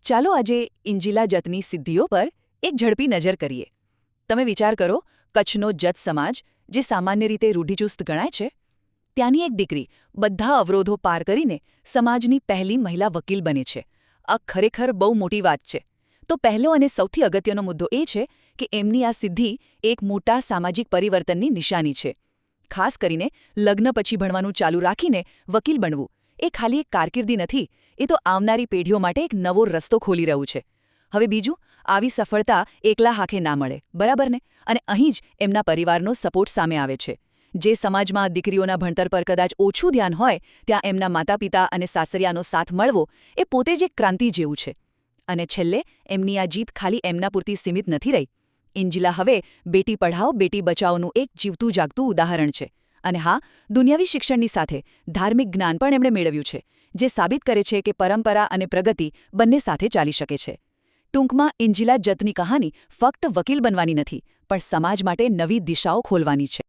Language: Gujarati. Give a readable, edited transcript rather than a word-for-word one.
ચાલો આજે ઇંજિલા જતની સિદ્ધિઓ પર એક ઝડપી નજર કરીએ. તમે વિચાર કરો, કચ્છનો જત સમાજ, જે સામાન્ય રીતે રૂઢિચુસ્ત ગણાય છે, ત્યાંની એક દીકરી બધા અવરોધો પાર કરીને સમાજની પહેલી મહિલા વકીલ બને છે. આ ખરેખર બહુ મોટી વાત છે. તો પહેલો અને સૌથી અગત્યનો મુદ્દો એ છે કે એમની આ સિદ્ધિ એક મોટા સામાજિક પરિવર્તનની નિશાની છે. ખાસ કરીને લગ્ન પછી ભણવાનું ચાલુ રાખીને વકીલ બનવું એ ખાલી એક કારકિર્દી નથી, એ તો આવનારી પેઢીઓ માટે એક નવો રસ્તો ખોલી રહ્યું છે. હવે બીજું, આવી સફળતા એકલા હાથે ના મળે, બરાબર ને? અને અહીં જ એમના પરિવારનો સપોર્ટ સામે આવે છે. જે સમાજમાં દીકરીઓના ભણતર પર કદાચ ઓછું ધ્યાન હોય, ત્યાં એમના માતાપિતા અને સાસરિયાનો સાથ મળવો એ પોતે જ એક ક્રાંતિ જેવું છે. અને છેલ્લે, એમની આ જીત ખાલી એમના પૂરતી સીમિત નથી રહી. ઇંજિલા હવે બેટી પઢાઓ બેટી બચાઓનું એક જીવતું જાગતું ઉદાહરણ છે. અને હા, દુનિયાવી શિક્ષણની સાથે ધાર્મિક જ્ઞાન પણ એમણે મેળવ્યું છે, જે સાબિત કરે છે કે પરંપરા અને પ્રગતિ બંને સાથે ચાલી શકે છે. ટૂંકમાં, ઇંજિલા જતની કહાની ફક્ત વકીલ બનવાની નથી, પણ સમાજ માટે નવી દિશાઓ ખોલવાની છે.